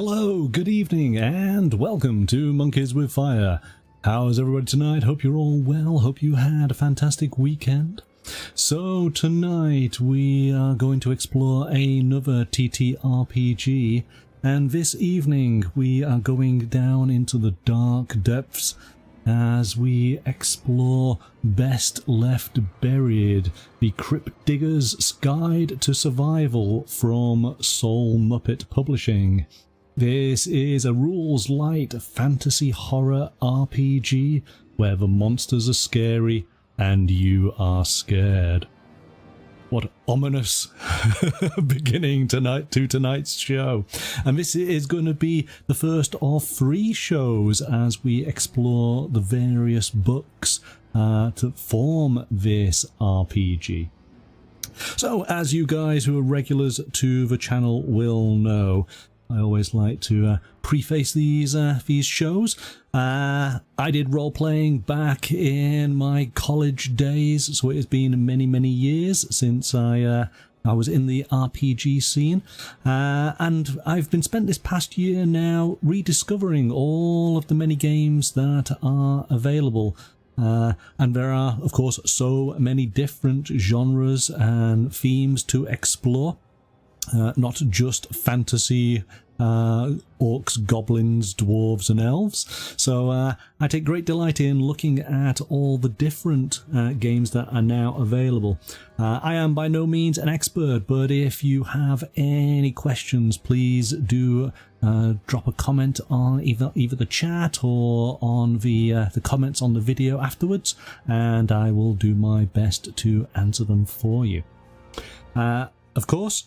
Hello, good evening, and welcome to Monkeys with Fire. How's everybody tonight? Hope you're all well. Hope you had a fantastic weekend. So tonight we are going to explore another TTRPG, and this evening we are going down into the dark depths as we explore Best Left Buried, the Cryptdiggers' Guide to Survival from Soul Muppet Publishing. This is a rules-light fantasy horror RPG where the monsters are scary and you are scared. What ominous beginning to tonight's show. And this is going to be the first of 3 shows as we explore the various books to form this RPG. So, as you guys who are regulars to the channel will know, I always like to preface these shows. I did role-playing back in my college days, so it has been many years since I was in the RPG scene, and I've been spent this past year now rediscovering all of the many games that are available. And there are, of course, so many different genres and themes to explore. Not just fantasy, orcs, goblins, dwarves and elves. So I take great delight in looking at all the different games that are now available. I am by no means an expert, but if you have any questions, please do drop a comment on either the chat or on the comments on the video afterwards, and I will do my best to answer them for you. Of course,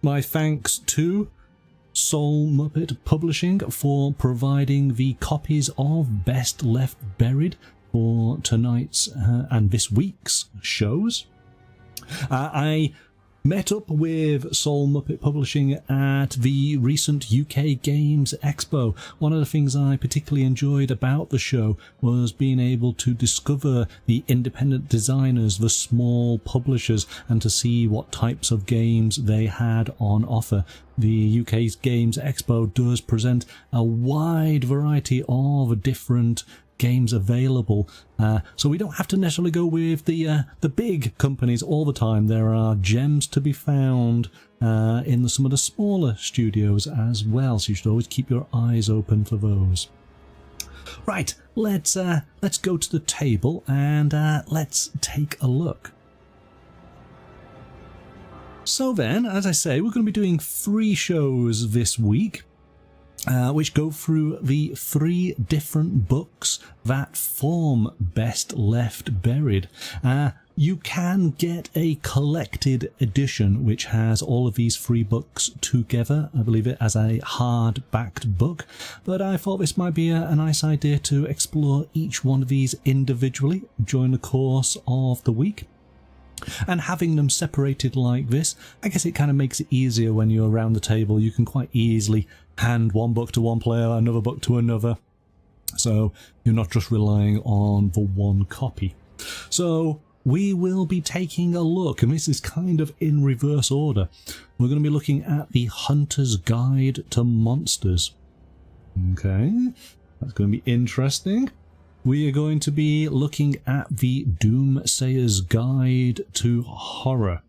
my thanks to Soul Muppet Publishing for providing the copies of Best Left Buried for tonight's and this week's shows. I met up with Soul Muppet Publishing at the recent UK Games Expo. One of the things I particularly enjoyed about the show was being able to discover the independent designers, the small publishers, and to see what types of games they had on offer. The UK's Games Expo does present a wide variety of different games available, so we don't have to necessarily go with the big companies all the time. There are gems to be found in some of the smaller studios as well, so you should always keep your eyes open for those. Right, let's go to the table and let's take a look. So then, as I say, we're going to be doing 3 shows this week, which go through the 3 different books that form Best Left Buried. You can get a collected edition which has all of these 3 books together, I believe it as a hard-backed book, but I thought this might be a nice idea to explore each one of these individually during the course of the week. And having them separated like this, I guess it kind of makes it easier when you're around the table. You can quite easily hand one book to one player, another book to another, so you're not just relying on the one copy. So we will be taking a look, and this is kind of in reverse order. We're going to be looking at the Hunter's Guide to Monsters. Okay, that's going to be interesting. We are going to be looking at the Doomsayer's Guide to Horror.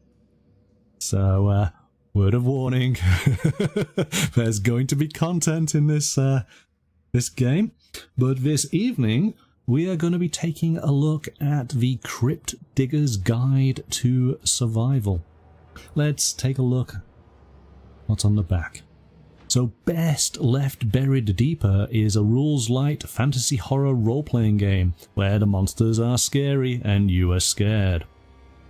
So, word of warning, there's going to be content in this game. But this evening, we are going to be taking a look at the Cryptdigger's Guide to Survival. Let's take a look what's on the back. So Best Left Buried Deeper is a rules-light fantasy horror role-playing game where the monsters are scary and you are scared.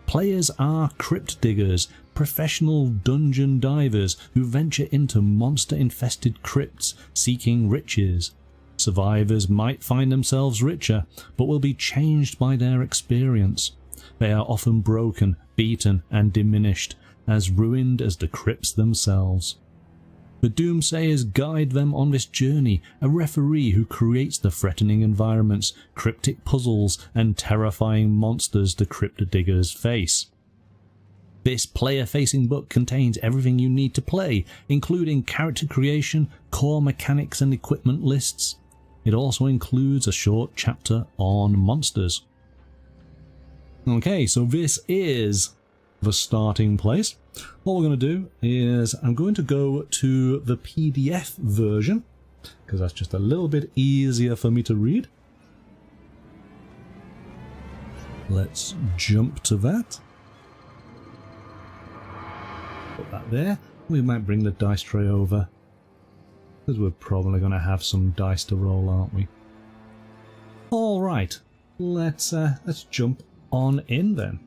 Players are Cryptdiggers, professional dungeon divers who venture into monster-infested crypts seeking riches. Survivors might find themselves richer, but will be changed by their experience. They are often broken, beaten and diminished, as ruined as the crypts themselves. The Doomsayers guide them on this journey, a referee who creates the threatening environments, cryptic puzzles and terrifying monsters the Cryptdiggers face. This player-facing book contains everything you need to play, including character creation, core mechanics and equipment lists. It also includes a short chapter on monsters. Okay, so this is the starting place. What we're going to do is I'm going to go to the PDF version, because that's just a little bit easier for me to read. Let's jump to that. Put that there. We might bring the dice tray over, because we're probably going to have some dice to roll, aren't we? All right, let's jump on in then.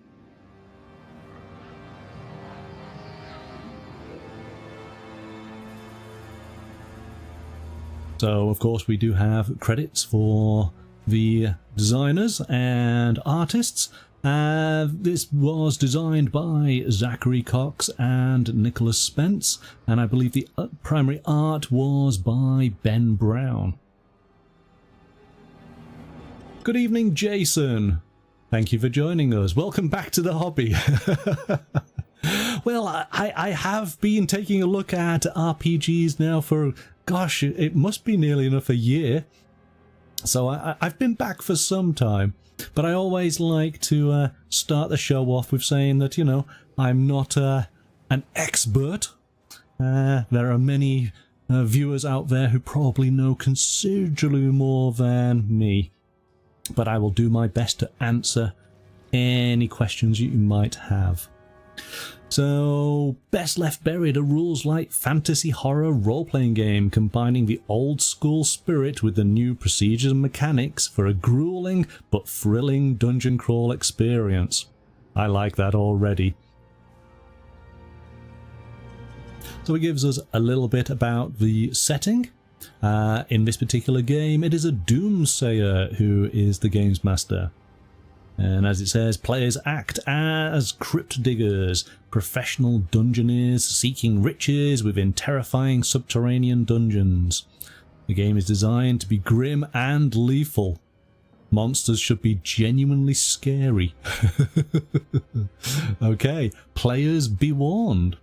So, of course, we do have credits for the designers and artists. This was designed by Zachary Cox and Nicholas Spence, and I believe the primary art was by Ben Brown. Good evening, Jason. Thank you for joining us. Welcome back to the hobby. Well, I have been taking a look at RPGs now for, gosh, it must be nearly enough a year. So I've been back for some time, but I always like to start the show off with saying that, you know, I'm not an expert. There are many viewers out there who probably know considerably more than me, but I will do my best to answer any questions you might have. So, Best Left Buried, a rules-light fantasy horror role-playing game combining the old-school spirit with the new procedures and mechanics for a grueling but thrilling dungeon crawl experience. I like that already. So it gives us a little bit about the setting. In this particular game, it is a doomsayer who is the game's master. And as it says, players act as Cryptdiggers, professional dungeoneers seeking riches within terrifying subterranean dungeons. The game is designed to be grim and lethal. Monsters should be genuinely scary. Okay, players be warned.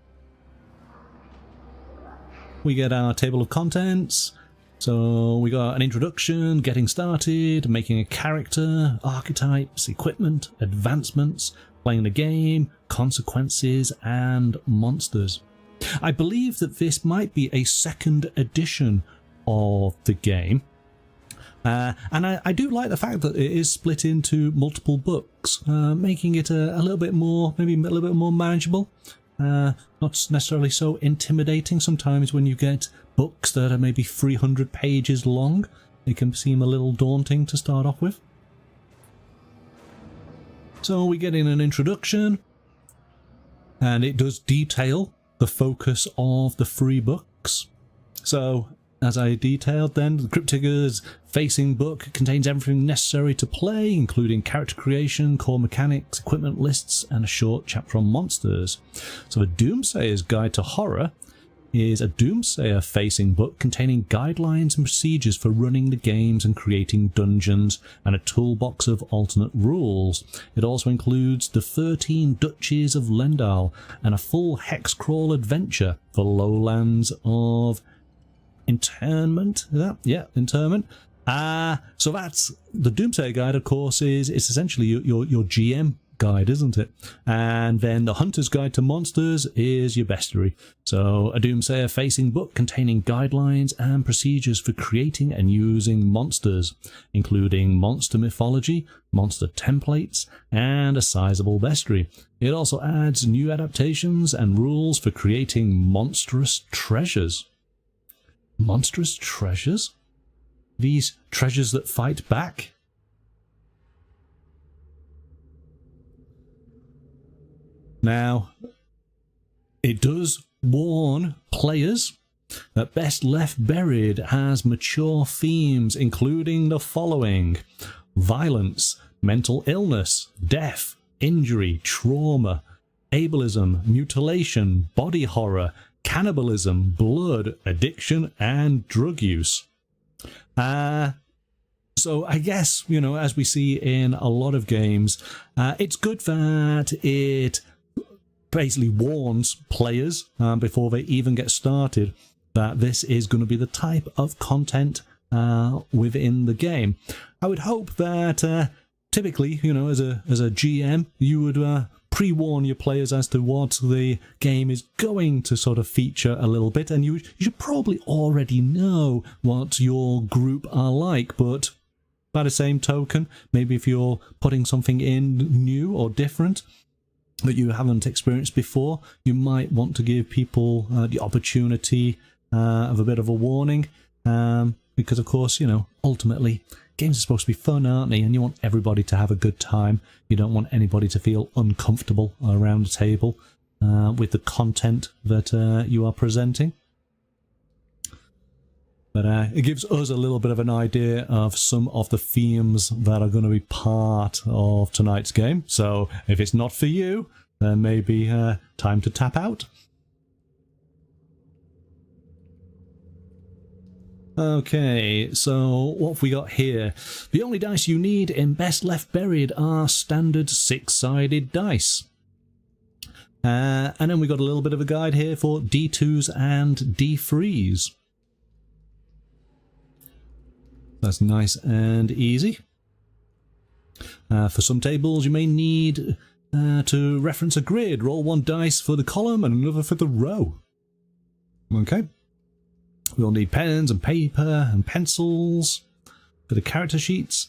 We get our table of contents. So we got an introduction, getting started, making a character, archetypes, equipment, advancements, playing the game, consequences, and monsters. I believe that this might be a second edition of the game. And I do like the fact that it is split into multiple books, making it a little bit more, maybe a little bit more manageable. Not necessarily so intimidating. Sometimes when you get books that are maybe 300 pages long, it can seem a little daunting to start off with. So we get in an introduction, and it does detail the focus of the 3 books. So, as I detailed then, the Cryptdiggers facing book contains everything necessary to play, including character creation, core mechanics, equipment lists, and a short chapter on monsters. So the Doomsayer's Guide to Horror is a Doomsayer facing book containing guidelines and procedures for running the games and creating dungeons, and a toolbox of alternate rules. It also includes the 13 Duchies of Lendal and a full hex crawl adventure for lowlands of Internment. Internment. So that's the Doomsayer Guide, of course, is essentially your GM guide, isn't it? And then the Hunter's Guide to Monsters is your bestiary. So a Doomsayer facing book containing guidelines and procedures for creating and using monsters, including monster mythology, monster templates, and a sizable bestiary. It also adds new adaptations and rules for creating monstrous treasures. Monstrous treasures? These treasures that fight back? Now, it does warn players that Best Left Buried has mature themes, including the following: violence, mental illness, death, injury, trauma, ableism, mutilation, body horror, cannibalism, blood, addiction, and drug use. So I guess, you know, as we see in a lot of games, it's good that it basically warns players before they even get started that this is going to be the type of content within the game. I would hope that typically, you know, as a GM, you would pre-warn your players as to what the game is going to sort of feature a little bit, and you should probably already know what your group are like, but by the same token, maybe if you're putting something in new or different that you haven't experienced before, you might want to give people the opportunity of a bit of a warning, because of course, you know, ultimately games are supposed to be fun, aren't they? And you want everybody to have a good time. You don't want anybody to feel uncomfortable around the table with the content that you are presenting. But it gives us a little bit of an idea of some of the themes that are going to be part of tonight's game. So if it's not for you, then maybe time to tap out. Okay, so what have we got here? The only dice you need in Best Left Buried are standard 6-sided dice. And then we got a little bit of a guide here for D2s and D3s. That's nice and easy. For some tables you may need to reference a grid. Roll 1 dice for the column and another for the row. Okay. We'll need pens and paper and pencils for the character sheets.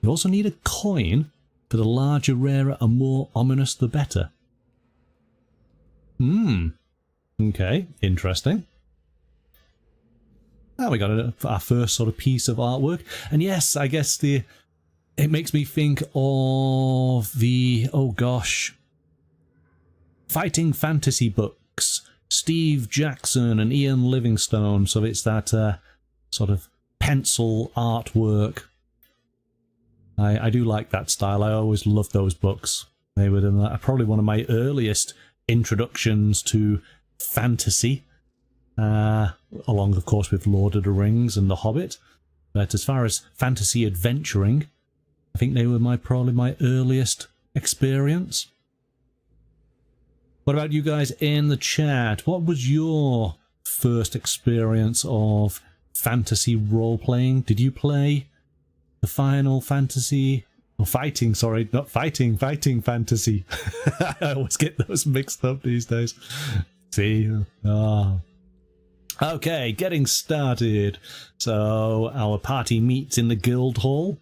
You also need a coin. For the larger, rarer and more ominous the better. Okay, interesting. Now we got our first sort of piece of artwork. And yes, I guess it makes me think of the, oh gosh, fighting fantasy books, Steve Jackson and Ian Livingstone. So it's that sort of pencil artwork. I do like that style. I always loved those books. They were probably one of my earliest introductions to fantasy, along of course with Lord of the Rings and The Hobbit. But as far as fantasy adventuring, I think they were probably my earliest experience. What about you guys in the chat? What was your first experience of fantasy role-playing? Did you play the Final Fantasy? Or fighting, sorry, not fighting fantasy. I always get those mixed up these days. See? Okay, getting started. So, our party meets in the guild hall.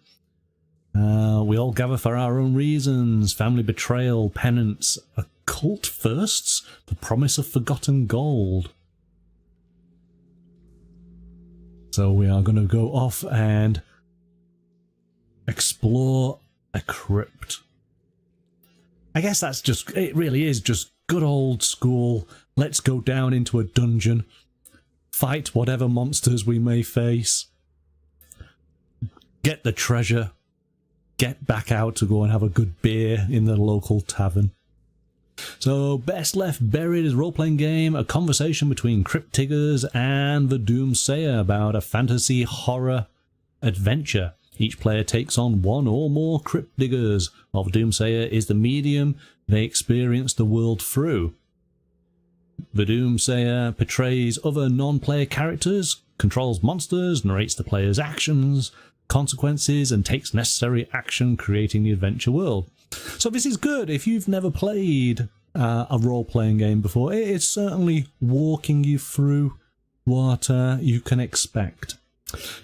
We all gather for our own reasons. Family betrayal, penance, occult firsts, the promise of forgotten gold. So we are going to go off and explore a crypt. I guess that's just, it really is just good old school. Let's go down into a dungeon, fight whatever monsters we may face, get the treasure, get back out to go and have a good beer in the local tavern. So, Best Left Buried is a role-playing game, a conversation between Cryptdiggers and the Doomsayer about a fantasy horror adventure. Each player takes on one or more Cryptdiggers, while the Doomsayer is the medium they experience the world through. The Doomsayer portrays other non-player characters, controls monsters, narrates the player's actions, consequences, and takes necessary action creating the adventure world. So this is good if you've never played a role-playing game before. It's certainly walking you through what you can expect.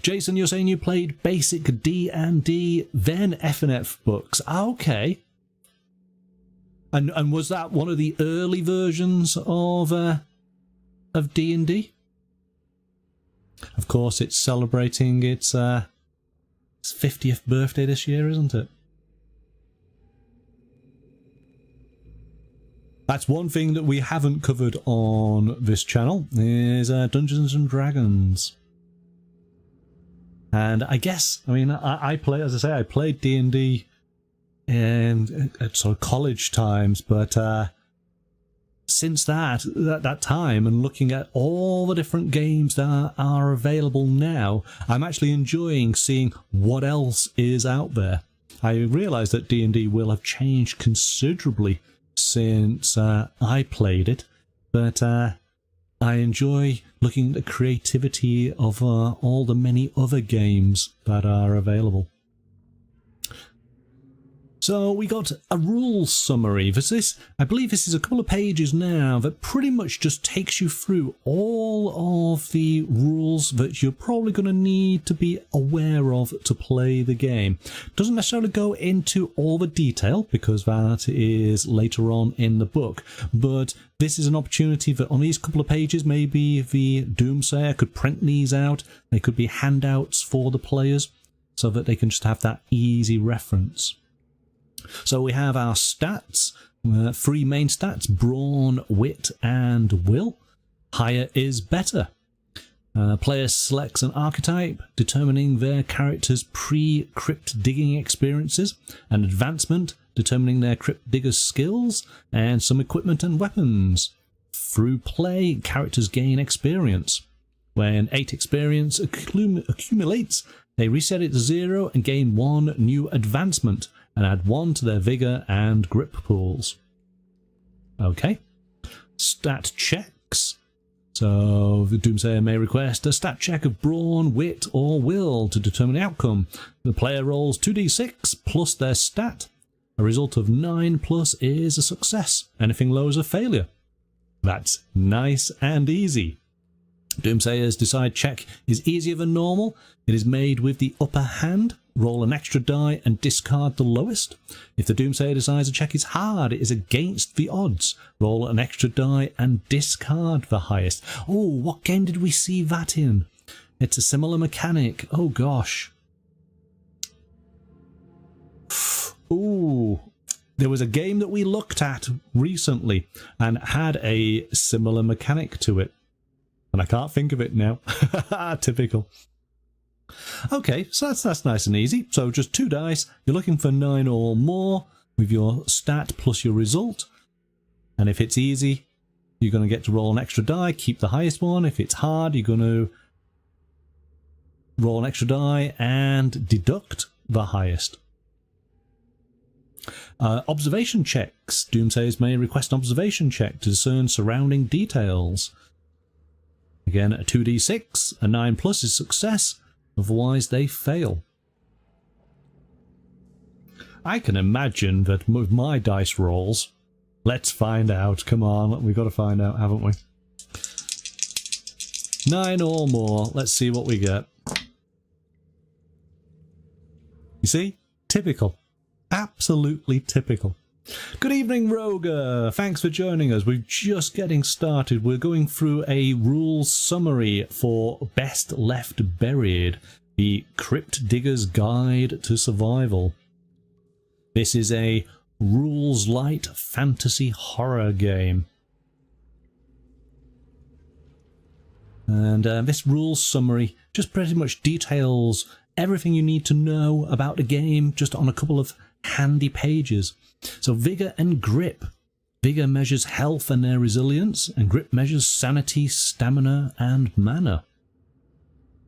Jason, you're saying you played basic D&D, then F&F books. Okay. And was that one of the early versions of D&D? Of course, it's celebrating its 50th birthday this year, isn't it? That's one thing that we haven't covered on this channel, is Dungeons and Dragons. And I guess, I mean, I play, as I say, I played D&D at sort of college times, but since that time, and looking at all the different games that are available now, I'm actually enjoying seeing what else is out there. I realise that D&D will have changed considerably since I played it, but I enjoy looking at the creativity of all the many other games that are available. So we got a rules summary for this. I believe this is a couple of pages now that pretty much just takes you through all of the rules that you're probably going to need to be aware of to play the game. Doesn't necessarily go into all the detail because that is later on in the book, but this is an opportunity that on these couple of pages maybe the Doomsayer could print these out. They could be handouts for the players so that they can just have that easy reference. So we have our stats, 3 main stats: brawn, wit and will. Higher is better. Player selects an archetype, determining their character's pre-crypt digging experiences, an advancement, determining their crypt digger's skills, and some equipment and weapons. Through play, characters gain experience. When 8 experience accumulates, they reset it to 0 and gain 1 new advancement, and add 1 to their vigor and grip pools. Okay. Stat checks. So the Doomsayer may request a stat check of brawn, wit or will to determine the outcome. The player rolls 2d6 plus their stat. A result of 9 plus is a success. Anything lower is a failure. That's nice and easy. Doomsayer's decide check is easier than normal. It is made with the upper hand. Roll an extra die and discard the lowest. If the Doomsayer decides a check is hard, it is against the odds. Roll an extra die and discard the highest. Oh, what game did we see that in? It's a similar mechanic. Oh gosh. Ooh. There was a game that we looked at recently and had a similar mechanic to it. And I can't think of it now. Typical. Okay, so that's nice and easy. So just 2 dice. You're looking for 9 or more with your stat plus your result. And if it's easy, you're going to get to roll an extra die, keep the highest one. If it's hard, you're going to roll an extra die and deduct the highest. Observation checks. Doomsayers may request an observation check to discern surrounding details. Again, a 2d6, a 9 plus is success. Otherwise, they fail. I can imagine that with my dice rolls, let's find out. Come on, we've got to find out, haven't we? 9 or more. Let's see what we get. You see? Typical. Absolutely typical. Good evening, Roger. Thanks for joining us. We're just getting started. We're going through a rules summary for Best Left Buried, the Cryptdigger's Guide to Survival. This is a rules light fantasy horror game. And this rules summary just pretty much details everything you need to know about the game just on a couple of handy pages. So vigor and grip. Vigor measures health and their resilience, and grip measures sanity, stamina and mana.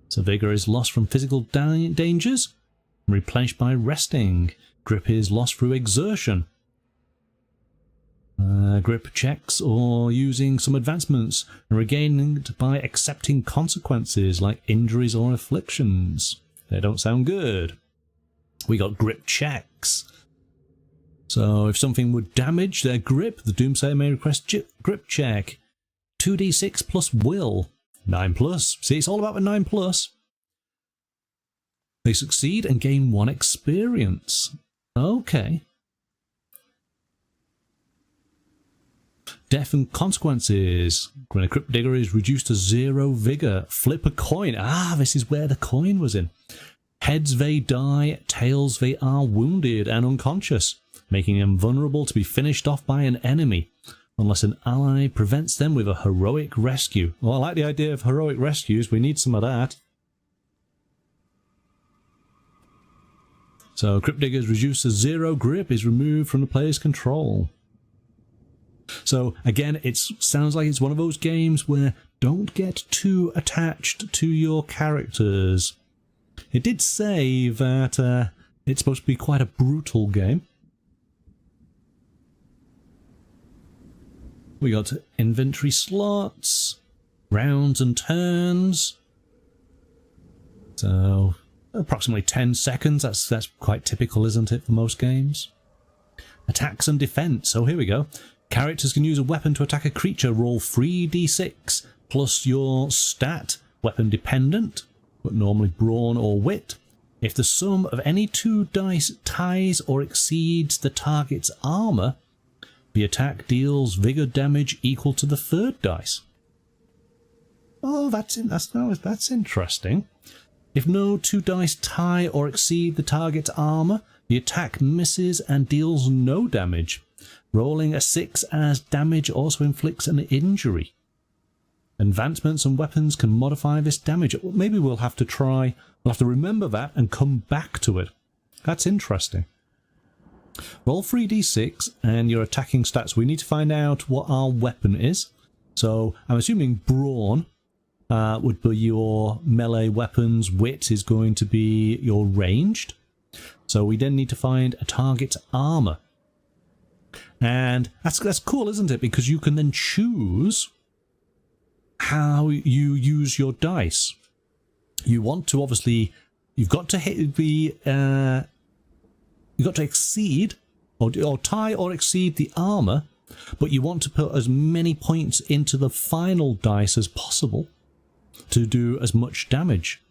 So vigor is lost from physical dangers, replenished by resting. Grip is lost through exertion. Grip checks or using some advancements, and regaining it by accepting consequences like injuries or afflictions. They don't sound good. We got grip checks. So if something would damage their grip, the Doomsayer may request grip check. 2d6 plus will. 9 plus. See, it's all about the 9 plus. They succeed and gain 1 experience. Okay. Death and consequences. When a crypt digger is reduced to 0 vigor, flip a coin. Ah, this is where the coin was in. Heads they die, tails they are wounded and unconscious, making them vulnerable to be finished off by an enemy, unless an ally prevents them with a heroic rescue. Well, I like the idea of heroic rescues. We need some of that. So, Cryptdiggers reduced to 0 grip is removed from the player's control. So, again, it sounds like it's one of those games where don't get too attached to your characters. It did say that it's supposed to be quite a brutal game. We got inventory slots, rounds and turns. So approximately 10 seconds. That's quite typical, isn't it, for most games? Attacks and defense. So here we go. Characters can use a weapon to attack a creature. Roll 3d6 plus your stat, weapon dependent, but normally brawn or wit. If the sum of any 2 dice ties or exceeds the target's armor, the attack deals vigor damage equal to the 3rd dice. Oh, that's interesting. If no 2 dice tie or exceed the target's armor, the attack misses and deals no damage. Rolling a 6 as damage also inflicts an injury. Advancements and weapons can modify this damage. Maybe we'll have to remember that and come back to it. That's interesting. Roll 3d6 and your attacking stats. We need to find out what our weapon is. So I'm assuming brawn would be your melee weapons. Wit is going to be your ranged. So we then need to find a target's armor. And that's cool, isn't it? Because you can then choose how you use your dice. You want to obviously, you've got to hit the, you've got to exceed or tie or exceed the armor, but you want to put as many points into the final dice as possible to do as much damage.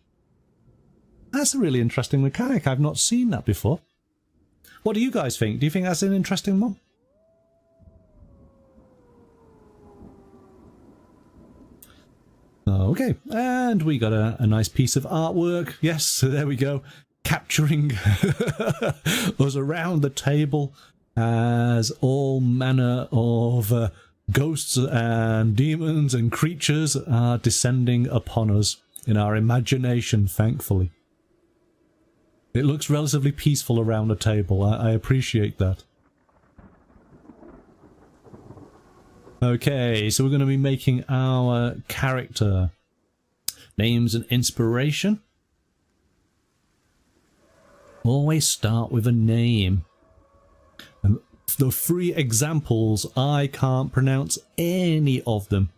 That's a really interesting mechanic. I've not seen that before. What do you guys think? Do you think that's an interesting one? Okay, and we got a nice piece of artwork. Yes, so there we go. Capturing us around the table as all manner of ghosts and demons and creatures are descending upon us in our imagination, thankfully. It looks relatively peaceful around the table. I appreciate that. Okay, so we're going to be making our character. Names and inspiration. Always start with a name. And the 3 examples, I can't pronounce any of them.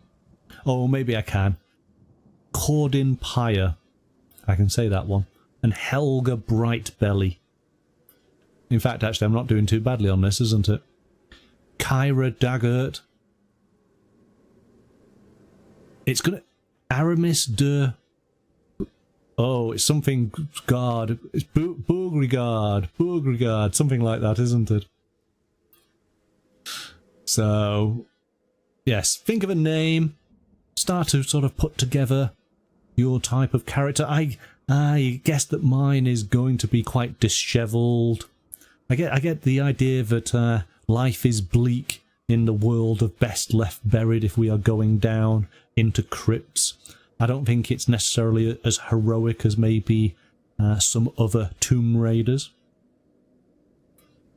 Oh, maybe I can. Cordin Pyre. I can say that one. And Helga Brightbelly. In fact, actually, I'm not doing too badly on this, isn't it? Kyra Daggert. It's gonna... Aramis de... Oh, it's something... Guard. It's Beauregard. Something like that, isn't it? So... Yes, think of a name. Start to sort of put together your type of character. I guess that mine is going to be quite dishevelled. I get the idea that life is bleak in the world of Best Left Buried if we are going down into Crypts. I don't think it's necessarily as heroic as maybe some other Tomb Raiders.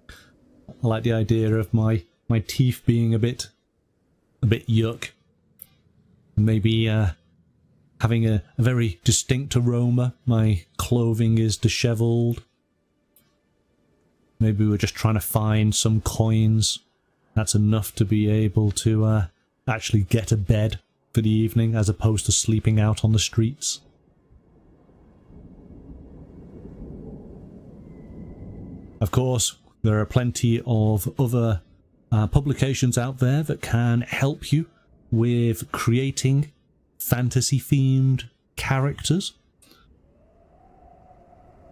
I like the idea of my teeth being a bit yuck. Maybe having a very distinct aroma. My clothing is dishevelled. Maybe we're just trying to find some coins. That's enough to be able to actually get a bed for the evening as opposed to sleeping out on the streets. Of course, there are plenty of other publications out there that can help you with creating fantasy-themed characters.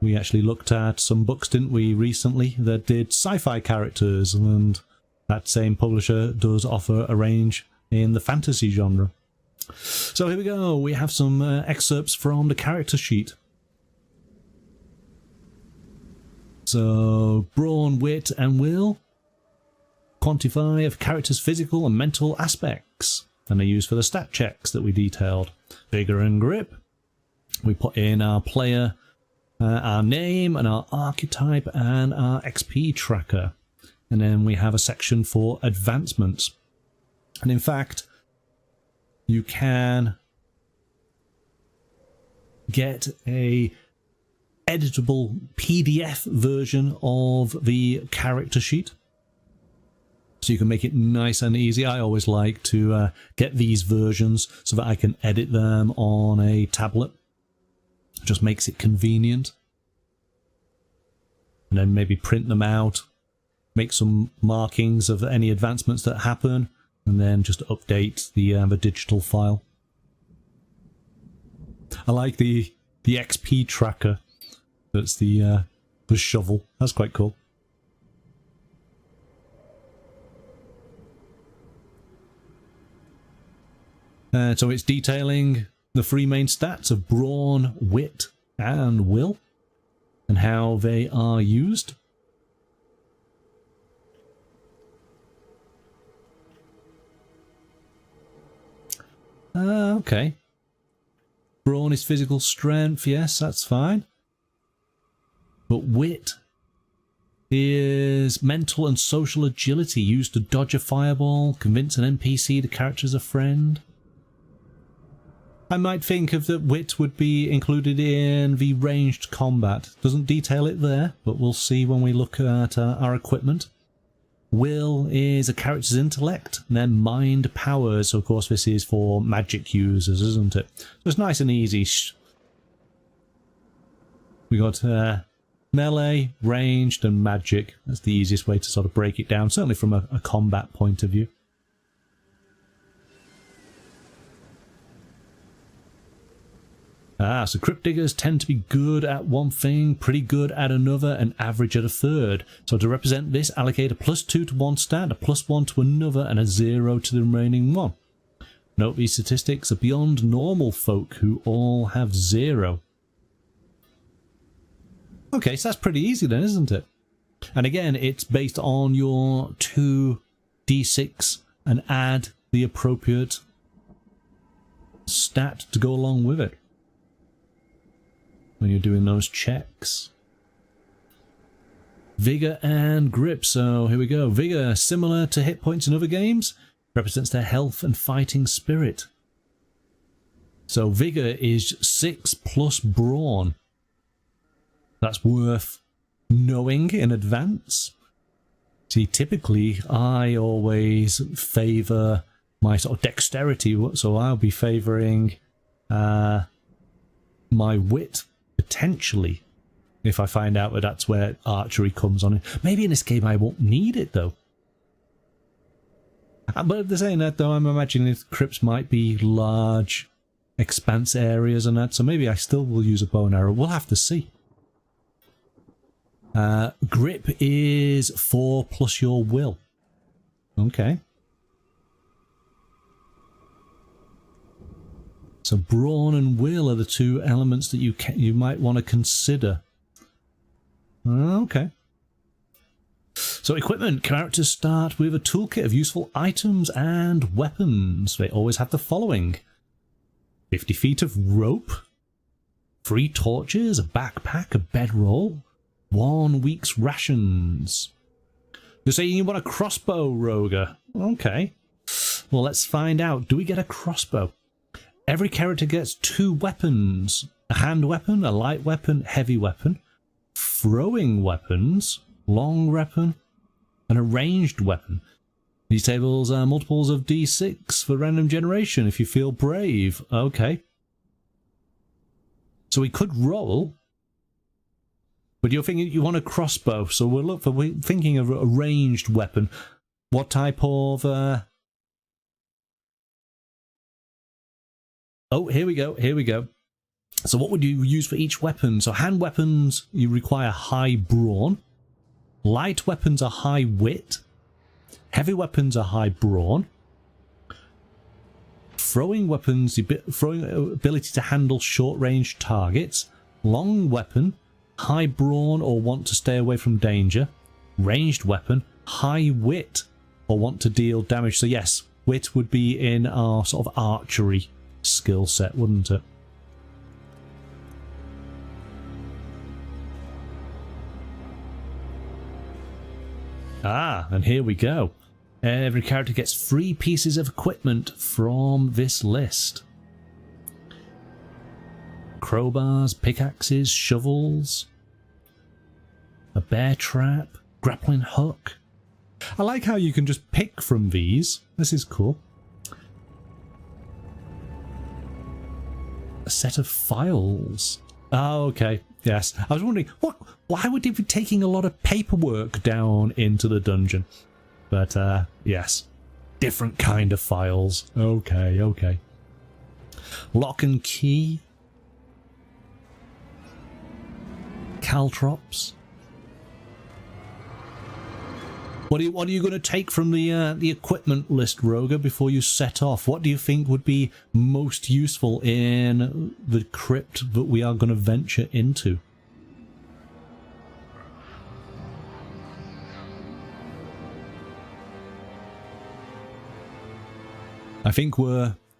We actually looked at some books, didn't we, recently that did sci-fi characters, and that same publisher does offer a range in the fantasy genre. So here we go, we have some excerpts from the character sheet. So, brawn, wit and will quantify of characters' physical and mental aspects, and they're used for the stat checks that we detailed. Vigor and grip, we put in our player, our name and our archetype and our XP tracker. And then we have a section for advancements. And in fact, you can get a editable PDF version of the character sheet. So you can make it nice and easy. I always like to get these versions so that I can edit them on a tablet. It just makes it convenient. And then maybe print them out, make some markings of any advancements that happen, and then just update the digital file. I like the XP tracker. That's the shovel. That's quite cool. So it's detailing the three main stats of brawn, wit, and will, and how they are used. Okay. Brawn is physical strength, yes, that's fine. But wit is mental and social agility, used to dodge a fireball, convince an NPC the character's a friend. I might think of that wit would be included in the ranged combat. Doesn't detail it there, but we'll see when we look at our equipment. Will is a character's intellect, and then mind powers. So of course this is for magic users, isn't it? So it's nice and easy. We got melee, ranged, and magic. That's the easiest way to sort of break it down, certainly from a combat point of view. So Cryptdiggers tend to be good at one thing, pretty good at another, and average at a third. So to represent this, allocate a +2 to one stat, a +1 to another, and a 0 to the remaining one. Note these statistics are beyond normal folk who all have 0. Okay, so that's pretty easy then, isn't it? And again, it's based on your 2d6 and add the appropriate stat to go along with it when you're doing those checks. Vigor and grip. So here we go. Vigor, similar to hit points in other games, represents their health and fighting spirit. So vigor is 6 plus brawn. That's worth knowing in advance. See, typically I always favour my sort of dexterity, so I'll be favouring my wit potentially, if I find out that that's where archery comes on. Maybe in this game I won't need it though. But if they're saying that though, I'm imagining the crypts might be large expanse areas and that, so maybe I still will use a bow and arrow. We'll have to see. Grip is 4 plus your will. Okay. So brawn and will are the two elements that you might want to consider. Okay. So equipment. Characters start with a toolkit of useful items and weapons. They always have the following: 50 feet of rope, 3 torches, a backpack, a bedroll, 1 week's rations. You're saying you want a crossbow, Roger? Okay. Well, let's find out. Do we get a crossbow? Every character gets 2 weapons. A hand weapon, a light weapon, heavy weapon, throwing weapons, long weapon, and a ranged weapon. These tables are multiples of d6 for random generation if you feel brave. Okay. So we could roll. But you're thinking you want a crossbow, so we're thinking of a ranged weapon. What type of... Oh, here we go. So what would you use for each weapon? So hand weapons, you require high brawn. Light weapons are high wit. Heavy weapons are high brawn. Throwing weapons, throwing ability to handle short-range targets. Long weapon, high brawn or want to stay away from danger. Ranged weapon, high wit or want to deal damage. So yes, wit would be in our sort of archery skill set, wouldn't it? And here we go. Every character gets 3 pieces of equipment from this list. crowbars, pickaxes, shovels, a bear trap, grappling hook. I like how you can just pick from these. This is cool. A set of files. Oh, okay. Yes. I was wondering, why would it be taking a lot of paperwork down into the dungeon? But, yes. Different kind of files. Okay, okay. Lock and key. Caltrops. What are you going to take from the equipment list, Roga, before you set off? What do you think would be most useful in the crypt that we are going to venture into? I think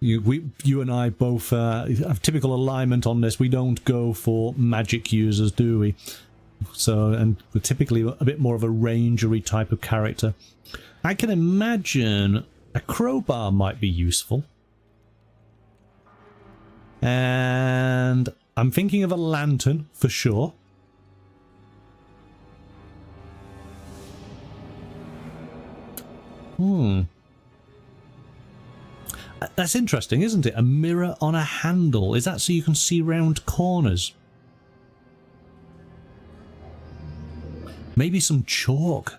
you and I both have typical alignment on this. We don't go for magic users, do we? So, and we're typically a bit more of a rangery type of character. I can imagine a crowbar might be useful. And I'm thinking of a lantern for sure. That's interesting, isn't it? A mirror on a handle. Is that so you can see round corners? Maybe some chalk.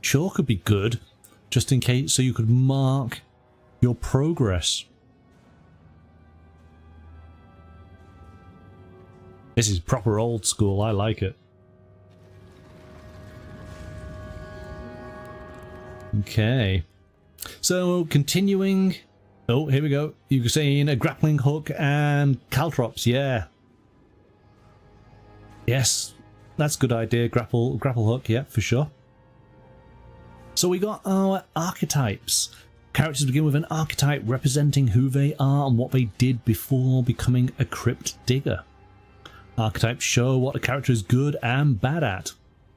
Chalk would be good, just in case, so you could mark your progress. This is proper old school. I like it. Okay. So, continuing. Oh, here we go. You were saying a grappling hook and caltrops. Yeah. Yes. That's a good idea. Grapple hook, yeah, for sure. So we got our archetypes. Characters begin with an archetype representing who they are and what they did before becoming a crypt digger. Archetypes show what a character is good and bad at,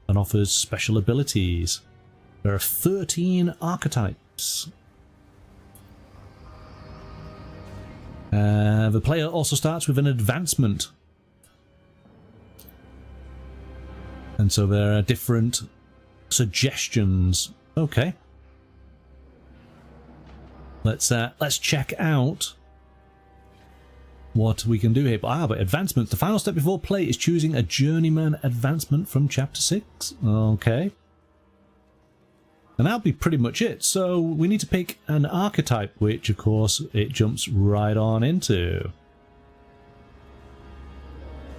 and offers special abilities. There are 13 archetypes. The player also starts with an advancement. And so there are different suggestions. Okay. Let's check out what we can do here. But advancement. The final step before play is choosing a journeyman advancement from chapter 6. Okay. And that'll be pretty much it. So we need to pick an archetype, which of course it jumps right on into.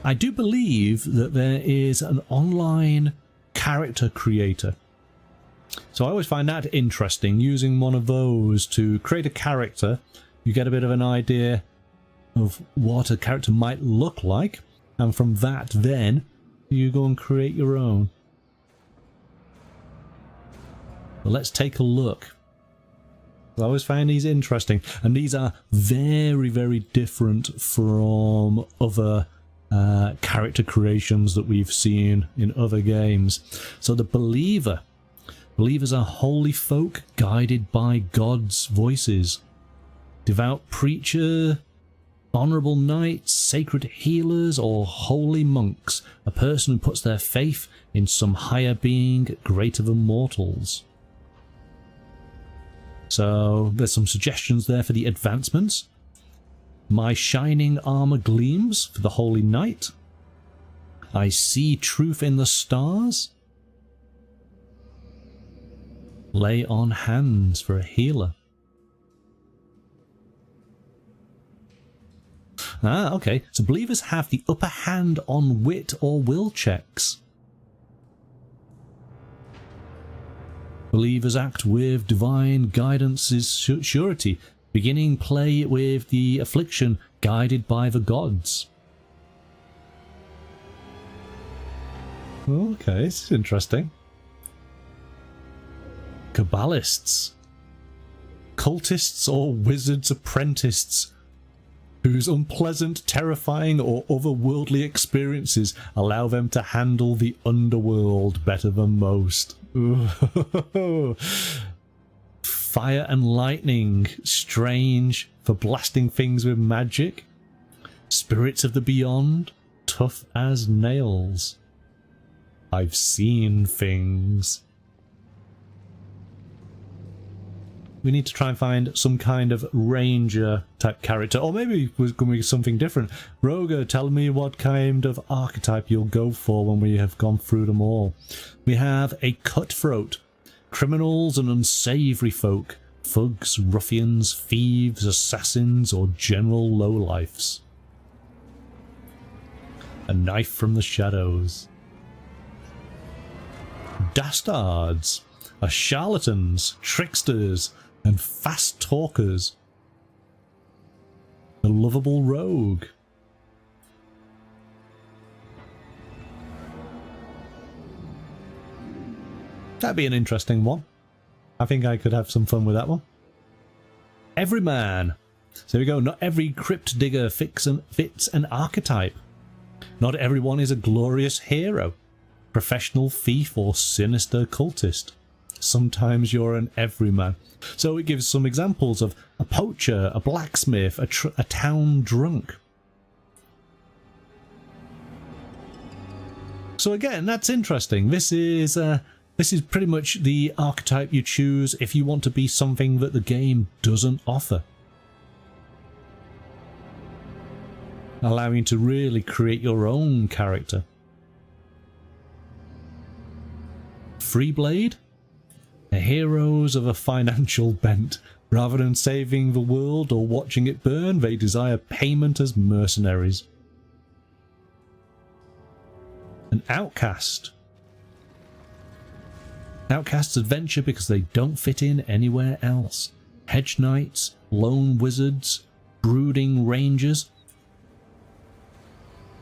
I do believe that there is an online character creator. So I always find that interesting, using one of those to create a character. You get a bit of an idea of what a character might look like, and from that then you go and create your own. But let's take a look. I always find these interesting, and these are very, very different from other character creations that we've seen in other games. So the believer. Believers are holy folk guided by God's voices. Devout preacher, honourable knights, sacred healers, or holy monks. A person who puts their faith in some higher being greater than mortals. So there's some suggestions there for the advancements. My shining armour gleams for the holy knight. I see truth in the stars. Lay on hands for a healer. Ah, okay. So believers have the upper hand on wit or will checks. Believers act with divine guidance's surety, beginning play with the affliction guided by the gods. Okay, this is interesting. Kabbalists. Cultists or wizards' apprentices whose unpleasant, terrifying or otherworldly experiences allow them to handle the underworld better than most. Fire and lightning, strange for blasting things with magic. Spirits of the beyond, tough as nails. I've seen things. We need to try and find some kind of ranger type character, or maybe it was going to be something different. Roger, tell me what kind of archetype you'll go for when we have gone through them all. We have a cutthroat, criminals and unsavoury folk, thugs, ruffians, thieves, assassins, or general lowlifes. A knife from the shadows. Dastards are charlatans, tricksters, and fast talkers. A lovable rogue. That'd be an interesting one. I think I could have some fun with that one. Everyman. So here we go. Not every crypt digger fits an archetype. Not everyone is a glorious hero, professional thief, or sinister cultist. Sometimes you're an everyman. So it gives some examples of a poacher, a blacksmith, a town drunk. So again, that's interesting. This is pretty much the archetype you choose if you want to be something that the game doesn't offer. Allowing you to really create your own character. Freeblade? The heroes of a financial bent. Rather than saving the world or watching it burn, they desire payment as mercenaries. An outcast. Outcasts adventure because they don't fit in anywhere else. Hedge knights, lone wizards, brooding rangers,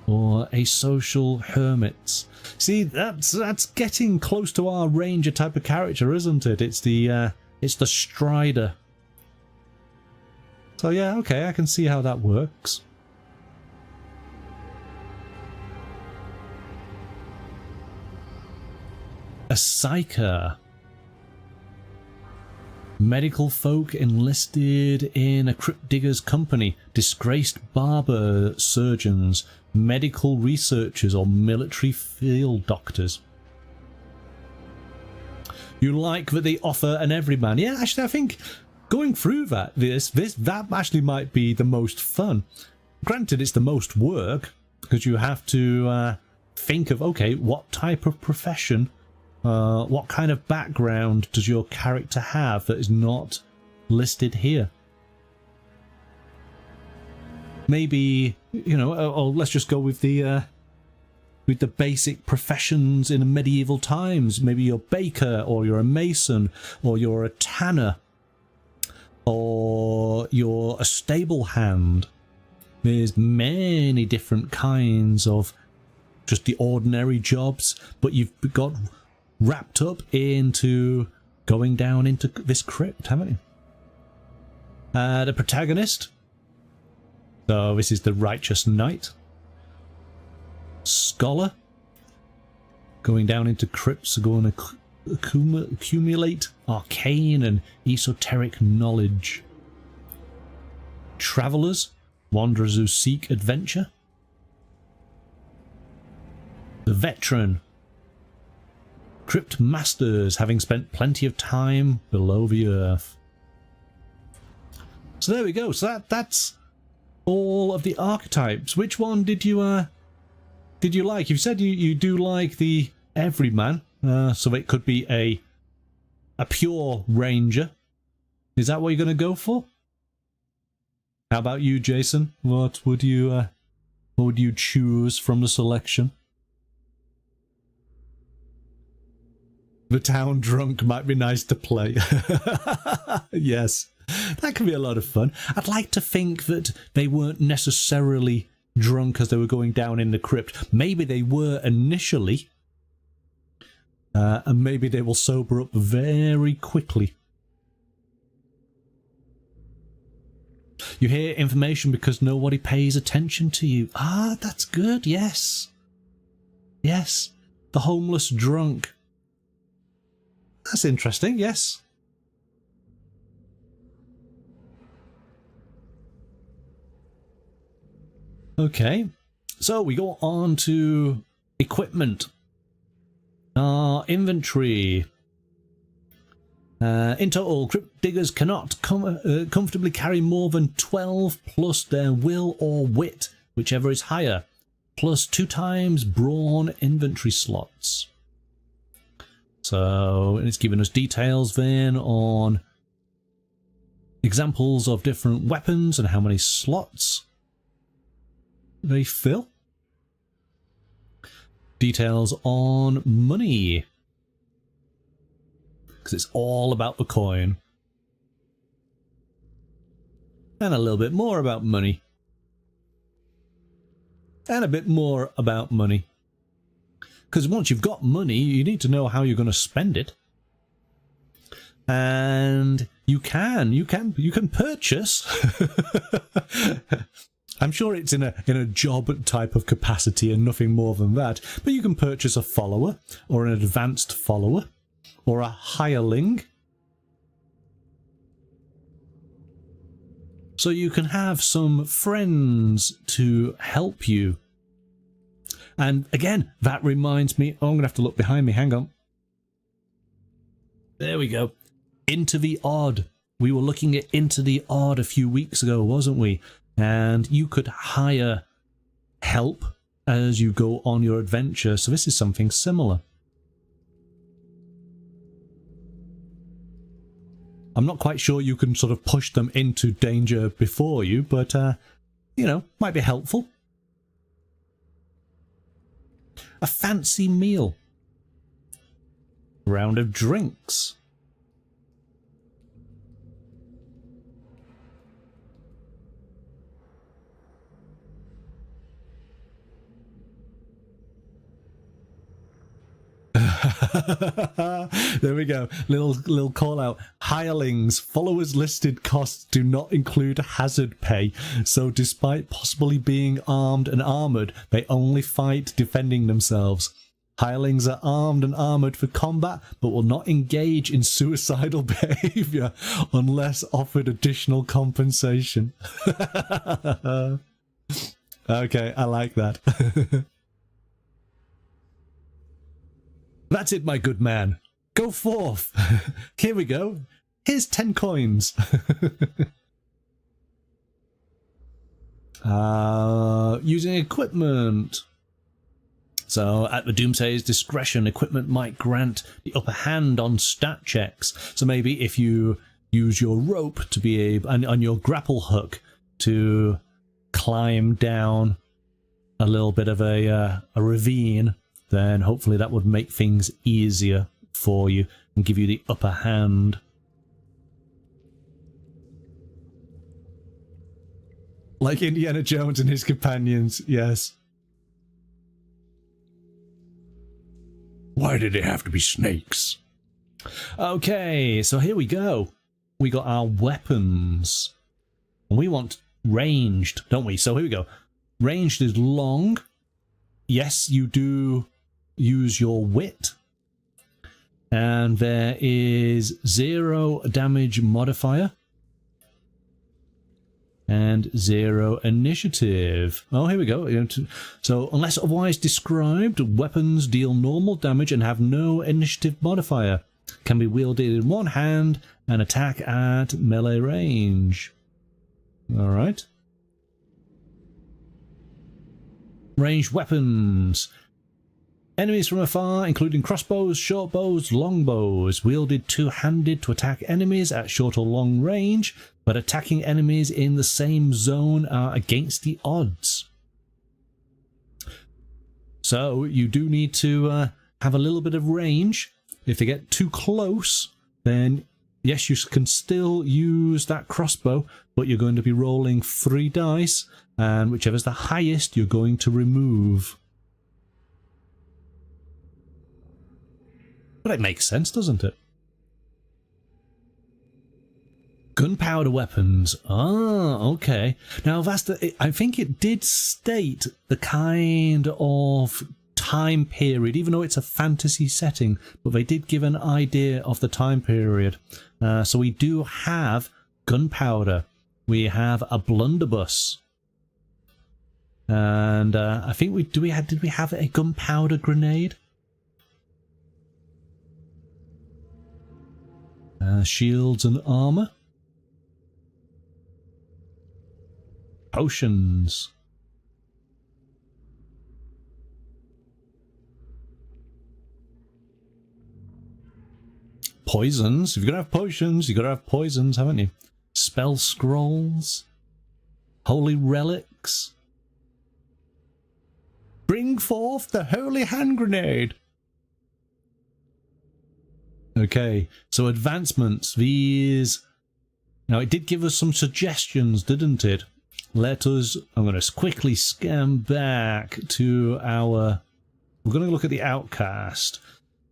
or a social hermit. See, that's getting close to our ranger type of character, isn't it? It's the strider. So yeah, okay, I can see how that works. A psyker. Medical folk enlisted in a Cryptdiggers company, disgraced barber surgeons, medical researchers, or military field doctors. You like that they offer an everyman? Yeah, actually, I think going through that actually might be the most fun. Granted, it's the most work because you have to think of, okay, what type of profession, what kind of background does your character have that is not listed here? Maybe, you know, or let's just go with the basic professions in medieval times. Maybe you're a baker, or you're a mason, or you're a tanner, or you're a stable hand. There's many different kinds of just the ordinary jobs, but you've got wrapped up into going down into this crypt, haven't you? The protagonist. So this is the righteous knight. Scholar. Going down into crypts, going to accumulate arcane and esoteric knowledge. Travellers. Wanderers who seek adventure. The veteran. Crypt masters, having spent plenty of time below the earth. So there we go. So that's all of the archetypes. Which one did you like? You said you do like the everyman, so it could be a pure ranger. Is that what you're going to go for? How about you, Jason? What would you choose from the selection? The town drunk might be nice to play. Yes, that could be a lot of fun. I'd like to think that they weren't necessarily drunk as they were going down in the crypt. Maybe they were initially, and maybe they will sober up very quickly. You hear information because nobody pays attention to you. Ah, that's good. Yes. Yes. The homeless drunk. That's interesting, yes. Okay, so we go on to equipment. Our inventory. In total, Cryptdiggers cannot comfortably carry more than 12 plus their will or wit, whichever is higher, plus 2 times brawn inventory slots. So it's giving us details then on examples of different weapons and how many slots they fill. Details on money, because it's all about the coin. And a little bit more about money. And a bit more about money. Because once you've got money, you need to know how you're going to spend it. And you can purchase. I'm sure it's in a job type of capacity and nothing more than that. But you can purchase a follower, or an advanced follower, or a hireling. So you can have some friends to help you. And again, that reminds me, oh, I'm going to have to look behind me, hang on. There we go. Into the Odd. We were looking at Into the Odd a few weeks ago, wasn't we? And you could hire help as you go on your adventure. So this is something similar. I'm not quite sure you can sort of push them into danger before you, but, you know, might be helpful. A fancy meal. A round of drinks. There we go. Little call out. Hirelings. Followers listed costs do not include hazard pay. So despite possibly being armed and armored, they only fight defending themselves. Hirelings are armed and armored for combat, but will not engage in suicidal behavior unless offered additional compensation. Okay, I like that. That's it, my good man. Go forth. Here we go. Here's 10 coins. Using equipment. So at the Doomsayer's discretion, equipment might grant the upper hand on stat checks. So maybe if you use your rope to be able, and on your grapple hook to climb down a little bit of a ravine, then hopefully that would make things easier for you and give you the upper hand. Like Indiana Jones and his companions, yes. Why did it have to be snakes? Okay, so here we go. We got our weapons. And we want ranged, don't we? So here we go. Ranged is long. Yes, you do use your wit, and there is 0 damage modifier and 0 initiative. Oh, here we go. So unless otherwise described, weapons deal normal damage and have no initiative modifier, can be wielded in one hand and attack at melee range. All right. Ranged weapons. Enemies from afar, including crossbows, short bows, long bows, wielded two-handed to attack enemies at short or long range, but attacking enemies in the same zone are against the odds. So you do need to have a little bit of range. If they get too close, then yes, you can still use that crossbow, but you're going to be rolling 3 dice, and whichever's the highest, you're going to remove. But it makes sense, doesn't it? Gunpowder weapons. Ah, okay. Now that's I think it did state the kind of time period, even though it's a fantasy setting, but they did give an idea of the time period. So we do have gunpowder. We have a blunderbuss. And I think did we have a gunpowder grenade? Shields and armor. Potions. Poisons. If you're gonna have potions, you've got to have poisons, haven't you? Spell scrolls. Holy relics. Bring forth the holy hand grenade. Okay, so advancements. These. Now, it did give us some suggestions, didn't it? Let us. I'm going to quickly scan back to our. We're going to look at the Outcast.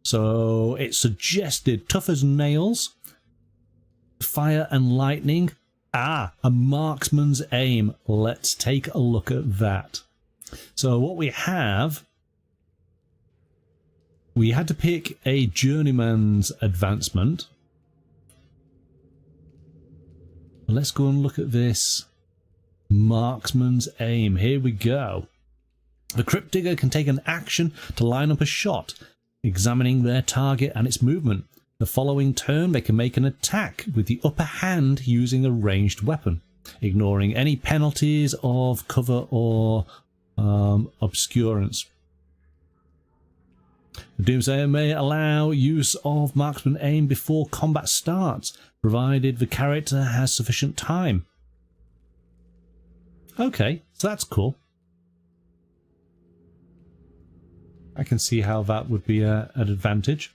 So it suggested tough as nails, fire and lightning. A marksman's aim. Let's take a look at that. So what we have, we had to pick a journeyman's advancement. Let's go and look at this marksman's aim. Here we go. The Crypt Digger can take an action to line up a shot, examining their target and its movement. The following turn, they can make an attack with the upper hand using a ranged weapon, ignoring any penalties of cover or obscurance. The Doomsayer may allow use of marksman aim before combat starts, provided the character has sufficient time. Okay, so that's cool. I can see how that would be an advantage.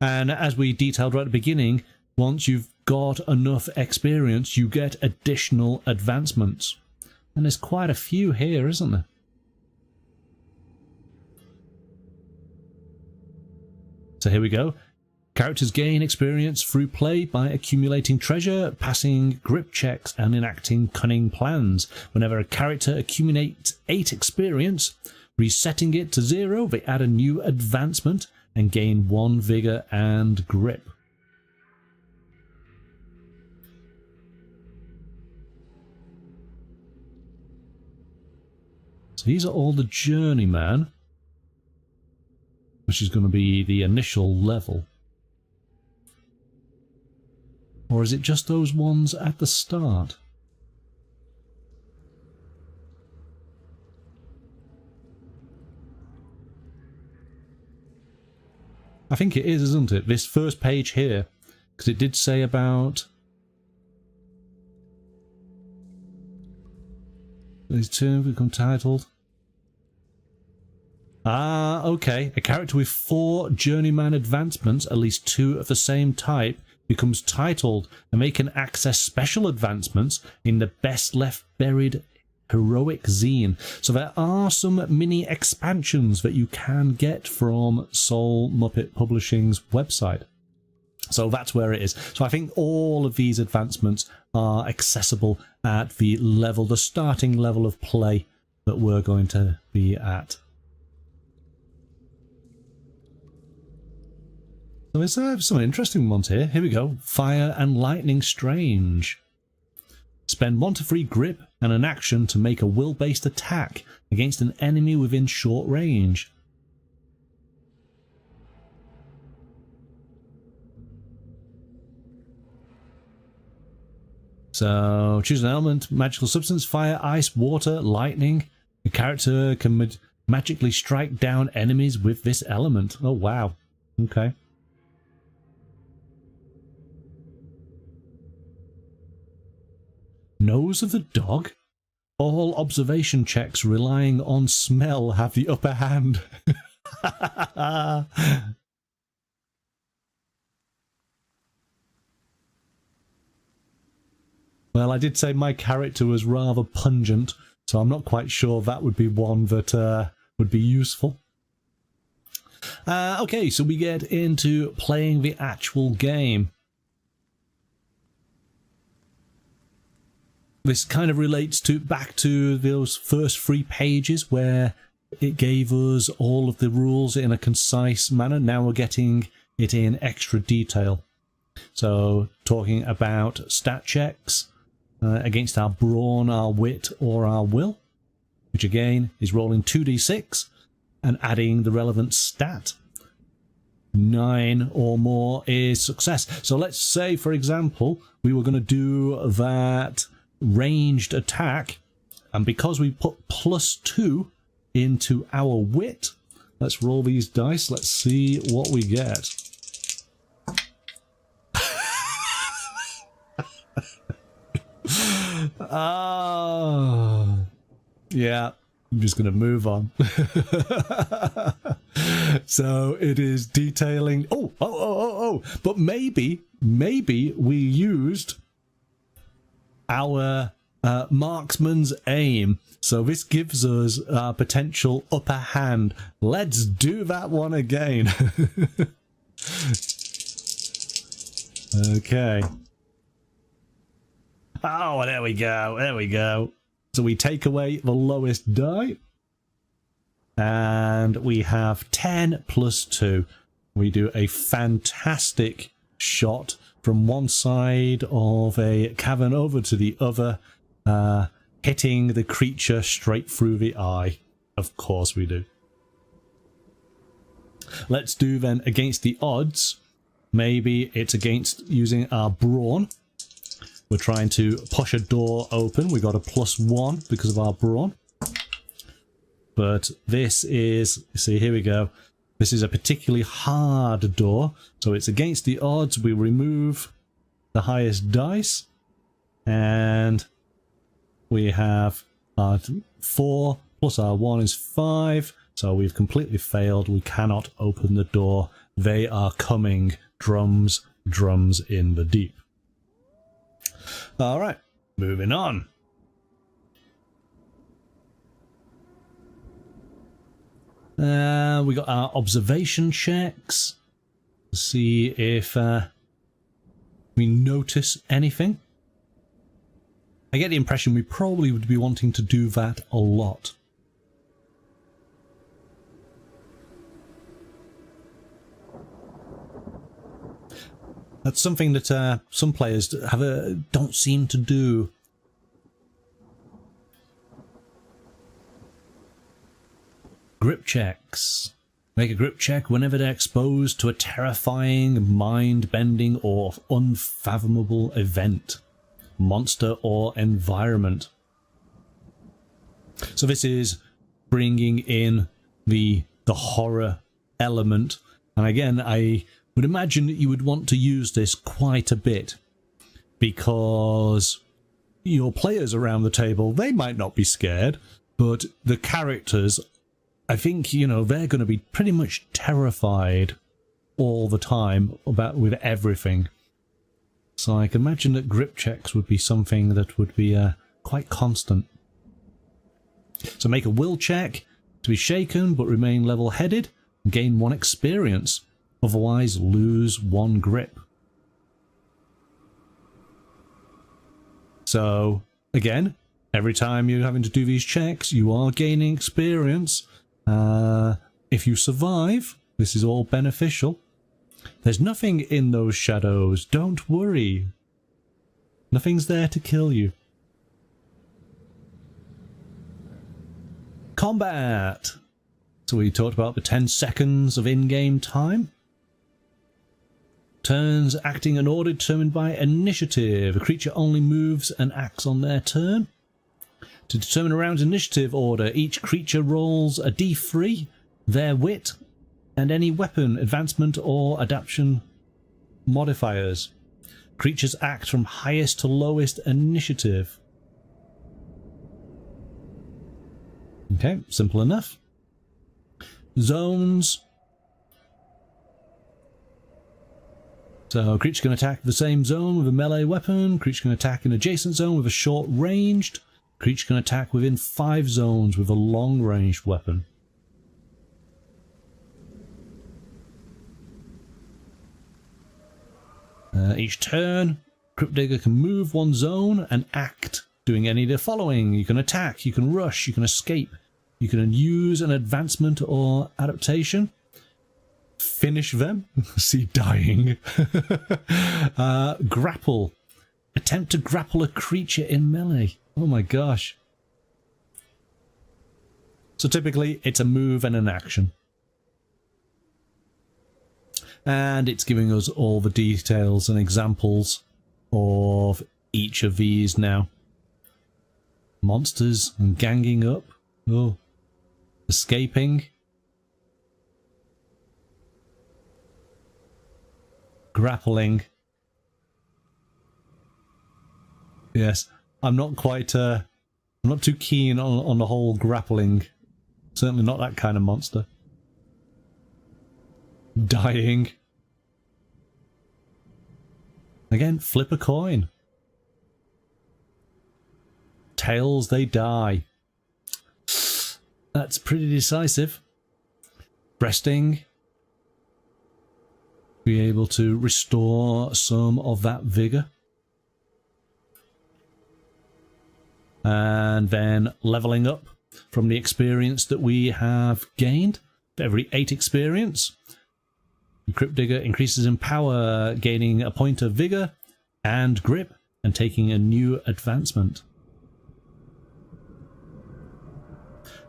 And as we detailed right at the beginning, once you've got enough experience, you get additional advancements. And there's quite a few here, isn't there? So here we go. Characters gain experience through play by accumulating treasure, passing grip checks, and enacting cunning plans. Whenever a character accumulates 8 experience, resetting it to 0, they add a new advancement and gain 1 vigor and grip. So these are all the journeyman, which is going to be the initial level. Or is it just those ones at the start? I think it is, isn't it? This first page here, because it did say about these terms become titled. Ah, okay. A character with 4 journeyman advancements, at least 2 of the same type, becomes titled, and they can access special advancements in the Best Left Buried Heroic Zine. So there are some mini expansions that you can get from Soul Muppet Publishing's website. So that's where it is. So I think all of these advancements are accessible at the level, the starting level of play that we're going to be at. So there's some interesting ones here. Here we go. Fire and Lightning Strange. Spend 1 to 3 grip and an action to make a will-based attack against an enemy within short range. So choose an element, magical substance, fire, ice, water, lightning. The character can magically strike down enemies with this element. Oh wow. Okay. Nose of the dog? All observation checks relying on smell have the upper hand. Well, I did say my character was rather pungent, so I'm not quite sure that would be one that would be useful. Okay, so we get into playing the actual game. This kind of relates back to those first 3 pages where it gave us all of the rules in a concise manner. Now we're getting it in extra detail. So talking about stat checks against our brawn, our wit, or our will. which again is rolling 2d6 and adding the relevant stat. 9 or more is success. So let's say, for example, we were going to do that ranged attack, and because we put +2 into our wit, let's roll these dice. Let's see what we get. Oh, yeah, I'm just going to move on. So it is detailing. Oh, but maybe we used our marksman's aim. So this gives us a potential upper hand. Let's do that one again. Okay. Oh, there we go. There we go. So we take away the lowest die. And we have 10 plus 2. We do a fantastic shot from one side of a cavern over to the other, hitting the creature straight through the eye. Of course we do. Let's do then against the odds. Maybe it's against using our brawn. We're trying to push a door open. We got a +1 because of our brawn. But this is, see, here we go. This is a particularly hard door. So it's against the odds. We remove the highest dice. And we have our 4 plus our 1 is 5. So we've completely failed. We cannot open the door. They are coming. Drums, drums in the deep. All right, moving on. We got our observation checks to see if we notice anything. I get the impression we probably would be wanting to do that a lot. That's something that some players don't seem to do. Grip checks. Make a grip check whenever they're exposed to a terrifying, mind-bending or unfathomable event, monster or environment. So this is bringing in the horror element. And again, I would imagine that you would want to use this quite a bit, because your players around the table, they might not be scared, but the characters, I think, you know, they're going to be pretty much terrified all the time with everything. So I can imagine that grip checks would be something that would be quite constant. So make a will check to be shaken but remain level-headed, gain 1 experience. Otherwise, lose 1 grip. So, again, every time you're having to do these checks, you are gaining experience. If you survive, this is all beneficial. There's nothing in those shadows. Don't worry. Nothing's there to kill you. Combat. So we talked about the 10 seconds of in-game time. Turns acting an order determined by initiative. A creature only moves and acts on their turn. To determine a round's initiative order, each creature rolls a d3, their wit, and any weapon, advancement, or adaptation modifiers. Creatures act from highest to lowest initiative. Okay, simple enough. Zones. So creature can attack the same zone with a melee weapon. Creature can attack an adjacent zone with a short ranged. Creature can attack within 5 zones with a long ranged weapon. Each turn, Cryptdigger can move 1 zone and act, doing any of the following. You can attack, you can rush, you can escape, you can use an advancement or adaptation. Finish them. See, dying. Grapple. Attempt to grapple a creature in melee. Oh my gosh. So typically it's a move and an action. And it's giving us all the details and examples of each of these now. Monsters and ganging up. Oh. Escaping. Grappling. Yes, I'm not quite, I'm not too keen on the whole grappling. Certainly not that kind of monster. Dying. Again, flip a coin. Tails, they die. That's pretty decisive. Resting. Be able to restore some of that vigor. And then leveling up from the experience that we have gained. For every 8 experience, Cryptdigger increases in power, gaining a point of vigor and grip, and taking a new advancement.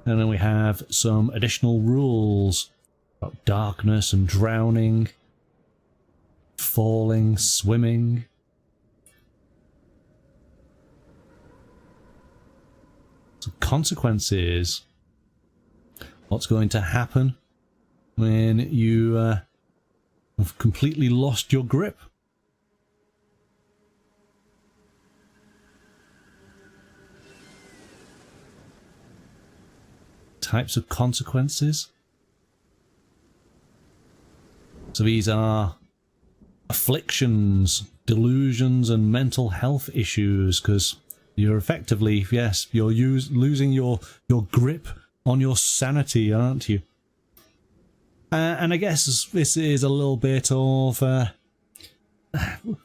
And then we have some additional rules about darkness and drowning, falling, swimming. So consequences. What's going to happen when you have completely lost your grip? Types of consequences. So these are afflictions, delusions, and mental health issues, because you're effectively, yes, you're losing your grip on your sanity, aren't you? And I guess this is a little bit of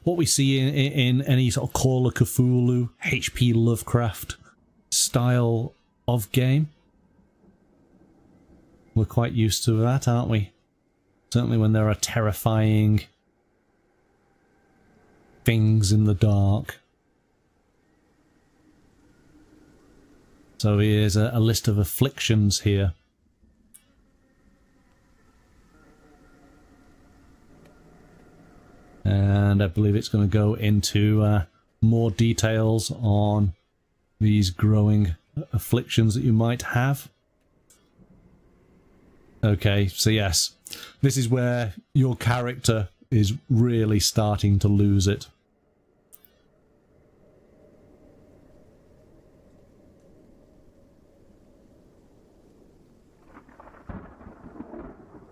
what we see in any sort of Call of Cthulhu, H.P. Lovecraft style of game. We're quite used to that, aren't we? Certainly when there are terrifying things in the dark. So here's a list of afflictions here. And I believe it's going to go into more details on these growing afflictions that you might have. Okay, so yes, this is where your character is really starting to lose it.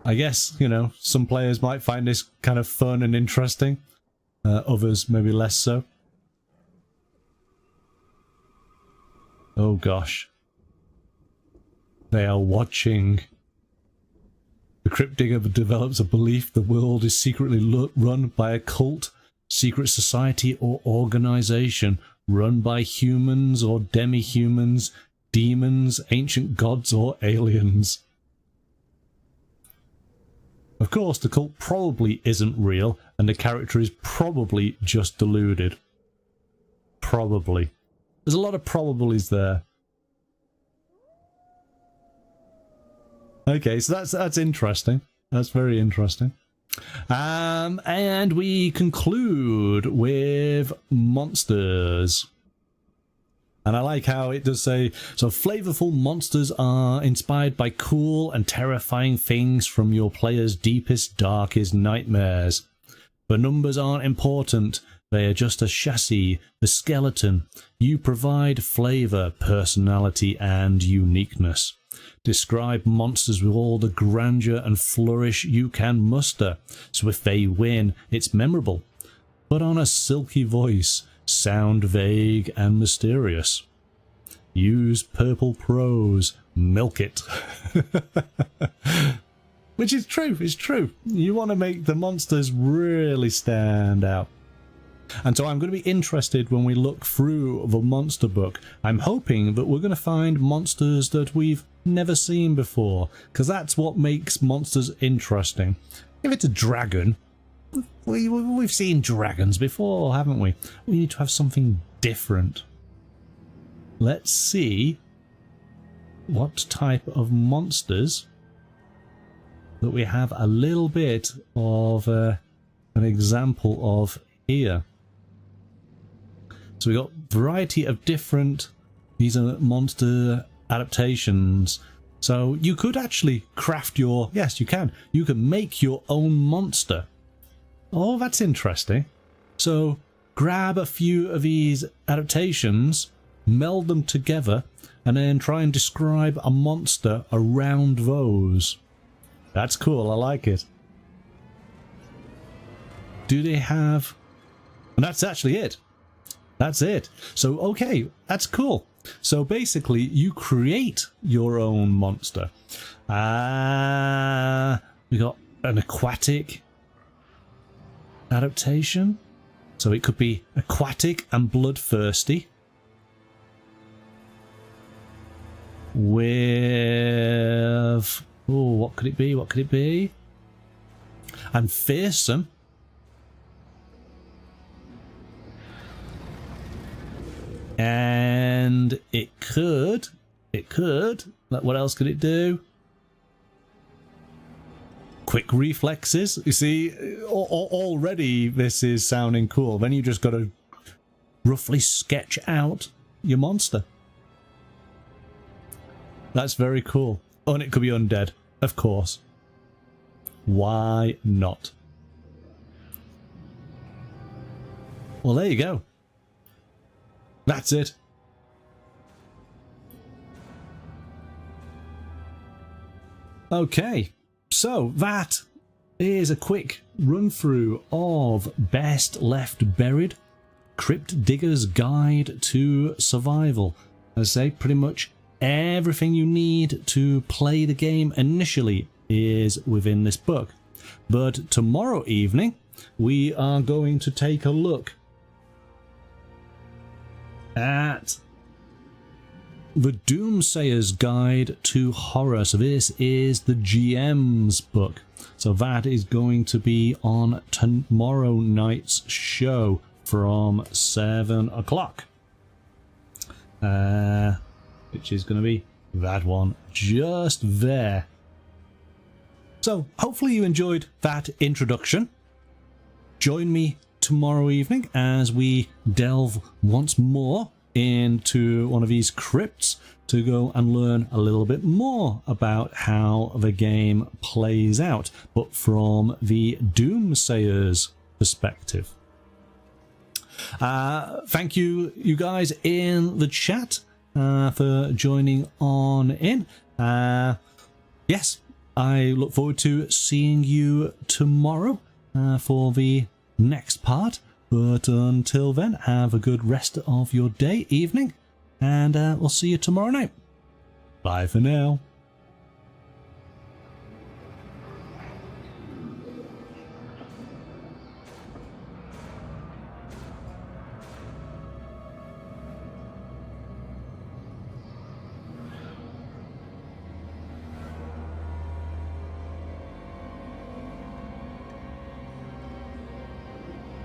I guess, you know, some players might find this kind of fun and interesting. Others maybe less so. Oh gosh. They are watching. The Cryptdigger develops a belief the world is secretly run by a cult, secret society or organization, run by humans or demi-humans, demons, ancient gods or aliens. Of course, the cult probably isn't real, and the character is probably just deluded. Probably. There's a lot of probablys there. Okay, so that's interesting. That's very interesting. And we conclude with monsters. And I like how it does say, so flavorful monsters are inspired by cool and terrifying things from your player's deepest, darkest nightmares. But numbers aren't important. They are just a chassis, the skeleton. You provide flavor, personality, and uniqueness. Describe monsters with all the grandeur and flourish you can muster, so if they win, it's memorable. Put on a silky voice, sound vague and mysterious. Use purple prose, milk it. Which is true, it's true. You want to make the monsters really stand out. And so I'm going to be interested when we look through the monster book. I'm hoping that we're going to find monsters that we've never seen before, because that's what makes monsters interesting. If it's a dragon, we've seen dragons before, haven't we? We need to have something different. Let's see what type of monsters that we have a little bit of an example of here. So we got variety of different, these are monster adaptations. So you could actually craft your, yes you can make your own monster. Oh, that's interesting. So grab a few of these adaptations, meld them together, and then try and describe a monster around those. That's cool, I like it. Do they have... And that's actually it. That's it. So, okay, that's cool. So basically, you create your own monster. We got an aquatic adaptation. So it could be aquatic and bloodthirsty. With... oh, what could it be? What could it be? And fearsome. And it could, what else could it do? Quick reflexes. You see, already this is sounding cool. Then you just got to roughly sketch out your monster. That's very cool. Oh, and it could be undead, of course. Why not? Well, there you go. That's it. Okay, so that is a quick run through of Best Left Buried, Cryptdigger's Guide to Survival. As I say, pretty much everything you need to play the game initially is within this book. But tomorrow evening, we are going to take a look at the Doomsayer's Guide to Horror. So this is the GM's book. So that is going to be on tomorrow night's show from 7 o'clock. Which is going to be that one just there. So hopefully you enjoyed that introduction. Join me tomorrow evening as we delve once more into one of these crypts to go and learn a little bit more about how the game plays out, but from the Doomsayer's perspective. Thank you guys in the chat for joining on in. Yes, I look forward to seeing you tomorrow for the next part, but until then, have a good rest of your day, evening, and we'll see you tomorrow night. Bye for now.